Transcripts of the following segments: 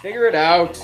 Figure it out.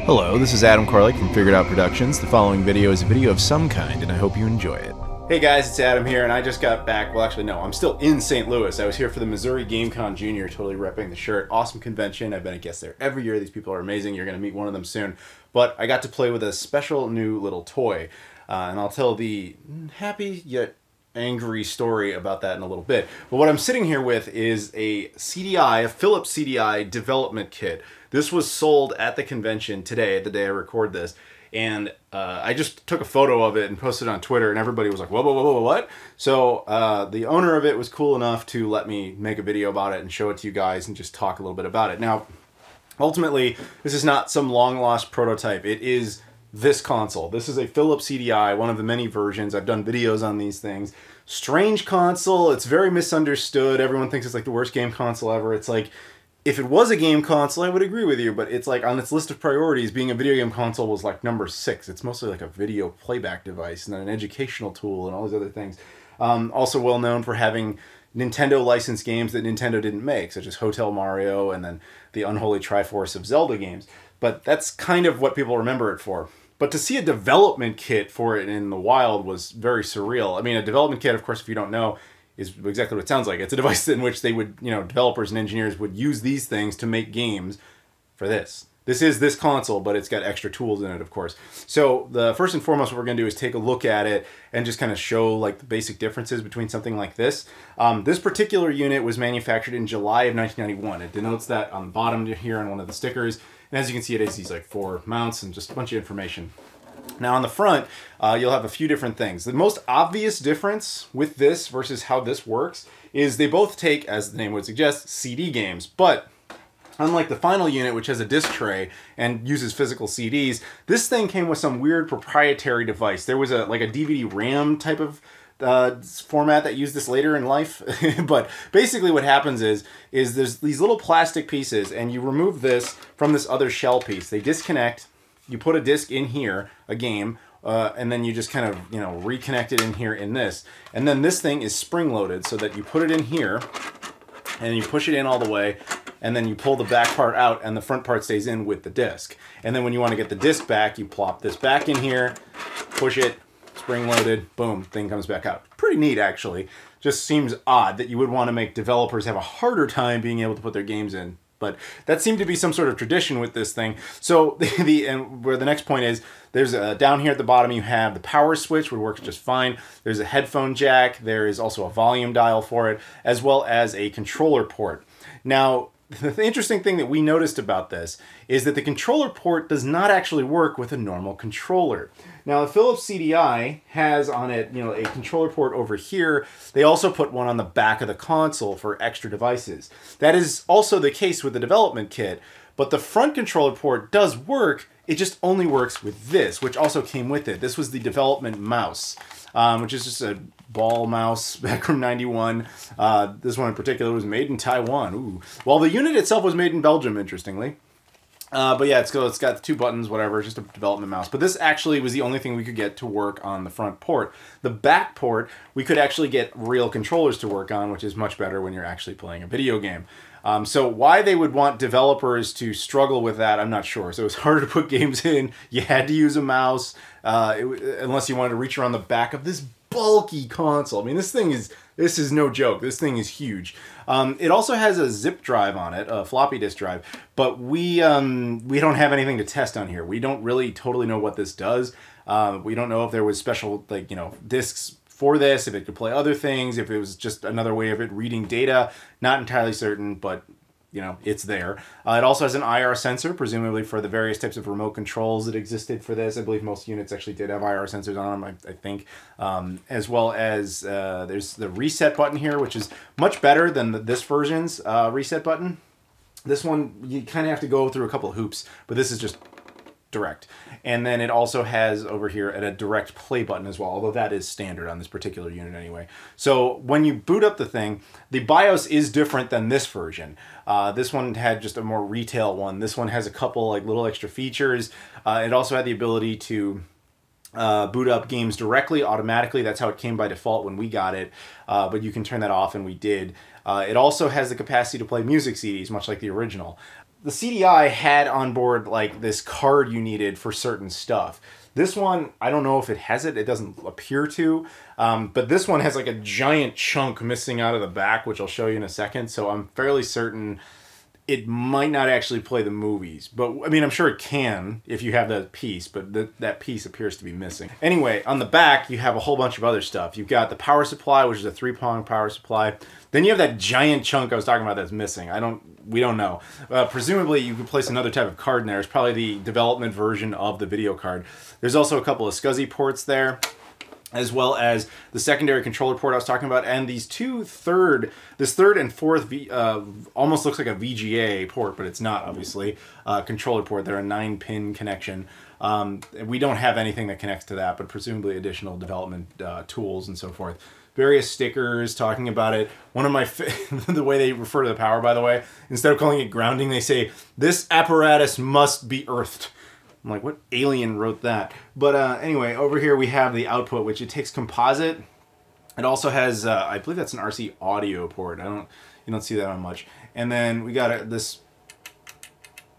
Hello, this is Adam Koralik from Figured Out Productions. The following video is a video of some kind, and I hope you enjoy it. Hey guys, it's Adam here, and I just got back. Well, actually, no, I'm still in St. Louis. I was here for the Missouri GameCon Junior, totally repping the shirt. Awesome convention. I've been a guest there every year. These people are amazing. You're going to meet one of them soon. But I got to play with a special new little toy, and I'll tell the happy yet angry story about that in a little bit. But what I'm sitting here with is a CDI, a Philips CDI Development Kit. This was sold at the convention today, the day I record this, and I just took a photo of it and posted it on Twitter, and everybody was like, whoa, whoa, whoa, whoa, what? So the owner of it was cool enough to let me make a video about it and show it to you guys and just talk a little bit about it. Now, ultimately, this is not some long-lost prototype. It is this console. This is a Philips CDI, one of the many versions. I've done videos on these things. Strange console. It's very misunderstood. Everyone thinks it's like the worst game console ever. It's like, if it was a game console, I would agree with you, but it's like on its list of priorities, being a video game console was like number 6. It's mostly like a video playback device and an educational tool and all these other things. Also well known for having Nintendo licensed games that Nintendo didn't make, such as Hotel Mario and then the unholy Triforce of Zelda games. But that's kind of what people remember it for. But to see a development kit for it in the wild was very surreal. I mean, a development kit, of course, if you don't know, is exactly what it sounds like. It's a device in which they would, developers and engineers would use these things to make games for this. This is this console, but it's got extra tools in it, of course. So the first and foremost what we're going to do is take a look at it and just kind of show like the basic differences between something like this. This particular unit was manufactured in July of 1991. It denotes that on the bottom here on one of the stickers. And as you can see, it has these like 4 mounts and just a bunch of information. Now on the front, you'll have a few different things. The most obvious difference with this versus how this works is they both take, as the name would suggest, CD games. But unlike the final unit, which has a disc tray and uses physical CDs, this thing came with some weird proprietary device. There was like a DVD RAM type of format that used this later in life. But basically what happens is there's these little plastic pieces, and you remove this from this other shell piece. They disconnect. You put a disc in here, a game, and then you just kind of, reconnect it in here in this. And then this thing is spring-loaded so that you put it in here, and you push it in all the way, and then you pull the back part out, and the front part stays in with the disc. And then when you want to get the disc back, you plop this back in here, push it, spring-loaded, boom, thing comes back out. Pretty neat, actually. Just seems odd that you would want to make developers have a harder time being able to put their games in. But that seemed to be some sort of tradition with this thing. So and where the next point is, there's down here at the bottom you have the power switch, which works just fine. There's a headphone jack. There is also a volume dial for it, as well as a controller port. Now, the interesting thing that we noticed about this is that the controller port does not actually work with a normal controller. Now, the Philips CDI has on it, a controller port over here. They also put one on the back of the console for extra devices. That is also the case with the development kit, but the front controller port does work. It just only works with this, which also came with it. This was the development mouse, which is just a ball mouse back from '91. This one in particular was made in Taiwan. Ooh. Well, the unit itself was made in Belgium, interestingly. But yeah, it's got 2 buttons, whatever, just a development mouse. But this actually was the only thing we could get to work on the front port. The back port, we could actually get real controllers to work on, which is much better when you're actually playing a video game. So why they would want developers to struggle with that, I'm not sure. So it was harder to put games in. You had to use a mouse, unless you wanted to reach around the back of this bulky console. I mean, this is no joke. This thing is huge. It also has a zip drive on it, a floppy disk drive, but we don't have anything to test on here. We don't really totally know what this does. We don't know if there was special, discs for this, if it could play other things, if it was just another way of it reading data. Not entirely certain, but it's there. It also has an IR sensor, presumably for the various types of remote controls that existed for this. I believe most units actually did have IR sensors on them, I think. As well as there's the reset button here, which is much better than this version's reset button. This one, you kind of have to go through a couple of hoops, but this is just direct. And then it also has over here a direct play button as well, although that is standard on this particular unit anyway. So when you boot up the thing, the BIOS is different than this version. This one had just a more retail one. This one has a couple like little extra features. It also had the ability to boot up games directly, automatically. That's how it came by default when we got it, but you can turn that off, and we did. It also has the capacity to play music CDs, much like the original. the CDI had on board like this card you needed for certain stuff. This one, I don't know if it has it. It doesn't appear to. But this one has like a giant chunk missing out of the back, which I'll show you in a second. So I'm fairly certain it might not actually play the movies. But, I mean, I'm sure it can if you have that piece. But that piece appears to be missing. Anyway, on the back, you have a whole bunch of other stuff. You've got the power supply, which is a 3-prong power supply. Then you have that giant chunk I was talking about that's missing. We don't know. Presumably, you could place another type of card in there. It's probably the development version of the video card. There's also a couple of SCSI ports there, as well as the secondary controller port I was talking about, and these this third and fourth, almost looks like a VGA port, but it's not, obviously, controller port. They're a 9-pin connection. We don't have anything that connects to that, but presumably additional development tools and so forth. Various stickers talking about it. One of my the way they refer to the power, by the way, instead of calling it grounding, they say, "This apparatus must be earthed." I'm like, what alien wrote that? But anyway, over here we have the output, which it takes composite. It also has, I believe that's an RC audio port. You don't see that on much. And then we got this,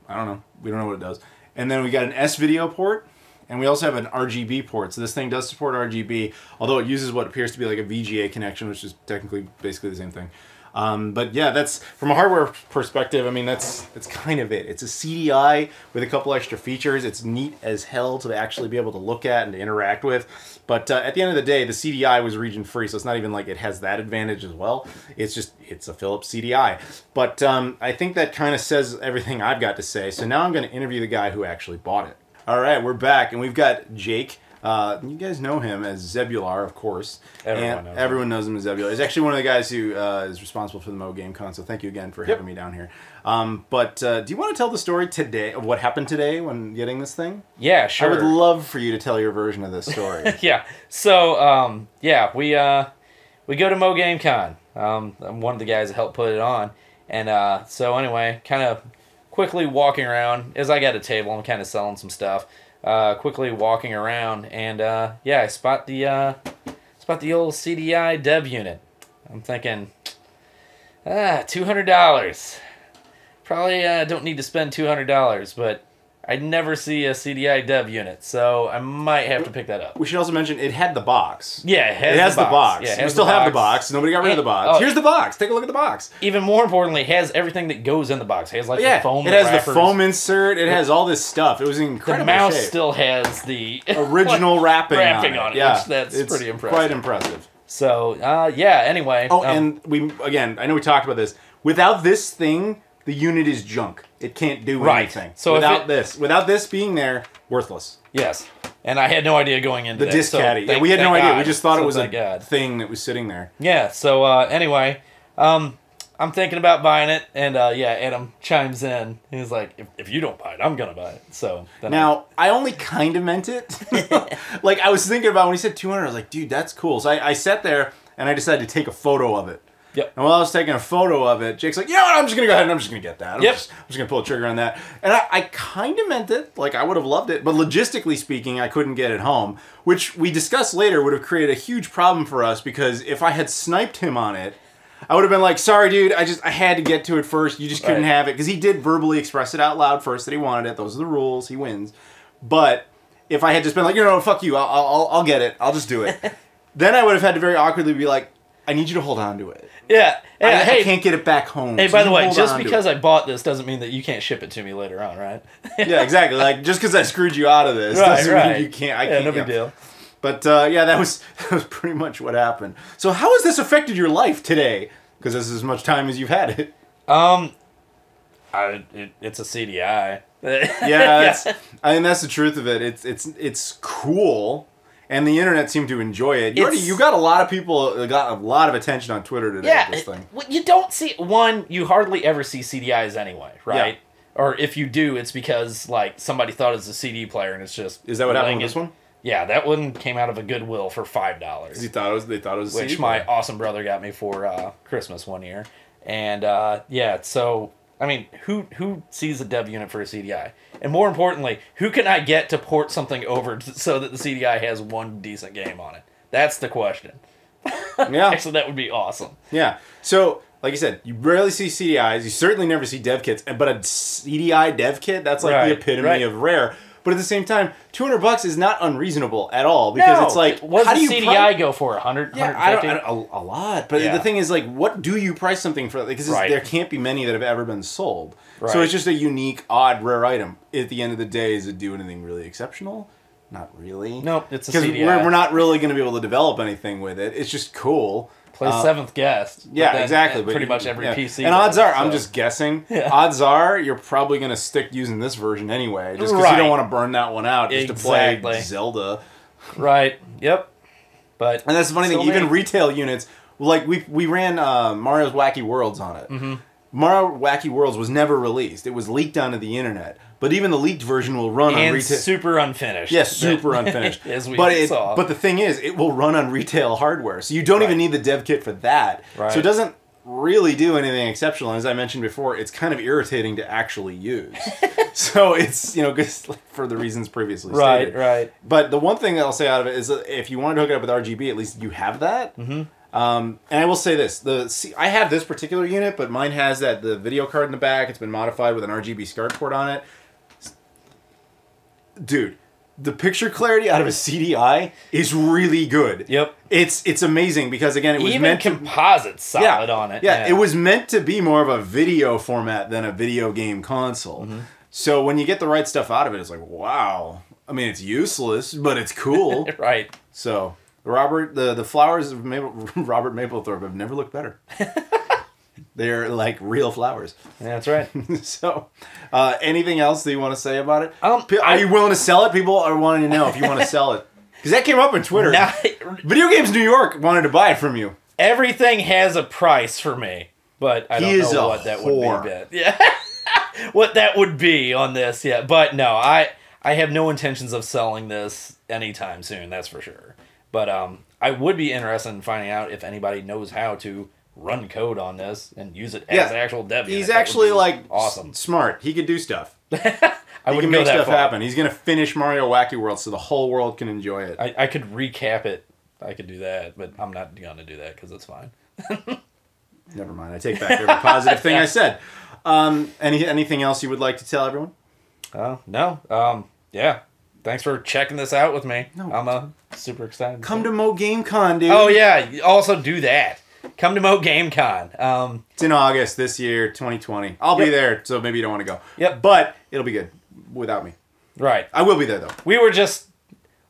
I don't know. We don't know what it does. And then we got an S-video port. And we also have an RGB port. So this thing does support RGB, although it uses what appears to be like a VGA connection, which is technically basically the same thing. But yeah, that's from a hardware perspective. I mean, that's kind of it. It's a CDI with a couple extra features. It's neat as hell to actually be able to look at and to interact with. But at the end of the day, the CDI was region free, so it's not even like it has that advantage as well. It's a Philips CDI. But I think that kind of says everything I've got to say. So now I'm going to interview the guy who actually bought it. All right, we're back, and we've got Jake. You guys know him as Zebular, of course. Everyone knows him as Zebular. He's actually one of the guys who is responsible for the Mo GameCon, so thank you again for having me down here. But do you want to tell the story today of what happened today when getting this thing? Yeah, sure. I would love for you to tell your version of this story. Yeah. So, we go to Mo GameCon. I'm one of the guys that helped put it on. And so anyway, kind of quickly walking around, as I got a table, I'm kind of selling some stuff. Quickly walking around, and I spot the old CDI dev unit. I'm thinking, $200. Probably don't need to spend $200, but I never see a CDI dev unit, so I might have to pick that up. We should also mention it had the box. Yeah, it has the box. Yeah, we still have the box. Nobody got rid of the box. Here's the box. Take a look at the box. Even more importantly, it has everything that goes in the box. It has the foam. It has the foam insert. It has all this stuff. It was in incredible shape. The mouse shape. Still has the original wrapping on it. Yeah, which that's pretty impressive. Quite impressive. So, anyway. Oh, and I know we talked about this. Without this thing, the unit is junk. It can't do anything. So without this being there, worthless. Yes. And I had no idea going into the disc caddy. We had no idea. We just thought it was a thing that was sitting there. Yeah. So anyway, I'm thinking about buying it, and Adam chimes in. He's like, "If you don't buy it, I'm gonna buy it." So now I only kind of meant it. Like I was thinking about when he said 200. I was like, "Dude, that's cool." So I sat there and I decided to take a photo of it. Yep. And while I was taking a photo of it, Jake's like, "You know what? I'm just gonna go ahead and I'm just gonna get that. I'm just gonna pull the trigger on that." And I kind of meant it. Like I would have loved it, but logistically speaking, I couldn't get it home, which we discussed later would have created a huge problem for us because if I had sniped him on it, I would have been like, "Sorry, dude. I had to get to it first. You just couldn't have it," because he did verbally express it out loud first that he wanted it. Those are the rules. He wins. But if I had just been like, fuck you. I'll get it. I'll just do it. Then I would have had to very awkwardly be like, "I need you to hold on to it. Yeah. I can't get it back home." Hey, by the way, just because I bought this doesn't mean that you can't ship it to me later on, right? Yeah, exactly. Like, just because I screwed you out of this doesn't mean you can't. I can't. No big deal. But, that was pretty much what happened. So how has this affected your life today? Because this is as much time as you've had it. It's a CDI. I mean, that's the truth of it. It's cool. And the internet seemed to enjoy it. You got a lot of people, got a lot of attention on Twitter today with this thing. You don't see, you hardly ever see CDIs anyway, right? Yeah. Or if you do, it's because, somebody thought it was a CD player and it's just... Is that what happened with this one? Yeah, that one came out of a Goodwill for $5. They thought it was a CD which my awesome brother got me for Christmas one year. And, so... I mean, who sees a dev unit for a CDI? And more importantly, who can I get to port something over so that the CDI has one decent game on it? That's the question. Yeah. Actually, that would be awesome. Yeah. So like I said, you rarely see CDIs. You certainly never see dev kits. But a CDI dev kit, that's like the epitome of rare. But at the same time, $200 is not unreasonable at all because it's like, what how does do you CDI go for? 100, yeah, 150? a lot. But the thing is, like, what do you price something for? Because there can't be many that have ever been sold. So it's just a unique, odd, rare item. At the end of the day, does it do anything really exceptional? Not really. Nope, it's a CDI. Because we're not really going to be able to develop anything with it. It's just cool. Play seventh guest. Yeah, exactly. Pretty much every PC. And odds are, I'm just guessing, odds are you're probably going to stick using this version anyway, just because you don't want to burn that one out just to play Zelda. Right, yep. And that's the funny thing, even retail units, like we ran Mario's Wacky Worlds on it. Mm-hmm. Mario Wacky Worlds was never released. It was leaked onto the internet. But even the leaked version will run on retail. Super unfinished. Yes, super unfinished. As we saw. But the thing is, it will run on retail hardware. So you don't even need the dev kit for that. Right. So it doesn't really do anything exceptional. And as I mentioned before, it's kind of irritating to actually use. So it's, for the reasons previously stated. Right. But the one thing that I'll say out of it is that if you wanted to hook it up with RGB, at least you have that. Mm-hmm. And I will say this: I have this particular unit, but mine has the video card in the back. It's been modified with an RGB SCART port on it. Dude, the picture clarity out of a CDI is really good. Yep, it's amazing because again, it was even meant composite solid on it. Yeah, it was meant to be more of a video format than a video game console. Mm-hmm. So when you get the right stuff out of it, it's like wow. I mean, it's useless, but it's cool. Right. So. The flowers of Robert Mapplethorpe have never looked better. They're like real flowers. Yeah, that's right. So, anything else that you want to say about it? Are you willing to sell it? People are wanting to know if you want to sell it. Because that came up on Twitter. Video Games New York wanted to buy it from you. Everything has a price for me, but I don't know what that would be. Yeah, what that would be on this. Yeah, but no, I have no intentions of selling this anytime soon. That's for sure. But I would be interested in finding out if anybody knows how to run code on this and use it as actual dev unit. He's actually awesome, smart. He could do stuff. I he can make stuff happen. He's gonna finish Mario Wacky World so the whole world can enjoy it. I could recap it. I could do that, but I'm not gonna do that because it's fine. Never mind. I take back every positive thing I said. Anything else you would like to tell everyone? No. Yeah. Thanks for checking this out with me. No. I'm super excited. Come to Mo Game Con, dude. Oh, yeah. Also do that. Come to Mo Game Con. It's in August this year, 2020. I'll be there, so maybe you don't want to go. Yep. But it'll be good without me. Right. I will be there, though. We were just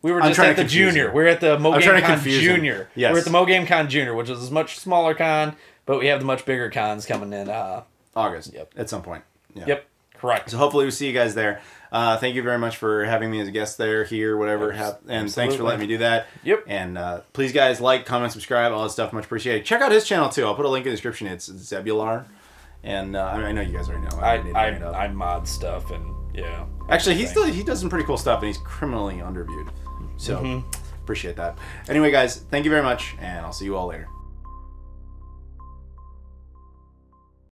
at the Junior. We're at the Mo Game Con Junior. Yes. We're at the Mo Game Con Junior, which is a much smaller con, but we have the much bigger cons coming in. August. Yep. At some point. Yeah. Yep. Correct. So hopefully we'll see you guys there. Thank you very much for having me as a guest there, here, whatever. And thanks for letting me do that. Yep. And please, guys, like, comment, subscribe, all that stuff. Much appreciated. Check out his channel, too. I'll put a link in the description. It's Zebular. And I know you guys already know. I mod stuff, and yeah. Actually, he does some pretty cool stuff, and he's criminally underviewed. So, appreciate that. Anyway, guys, thank you very much, and I'll see you all later.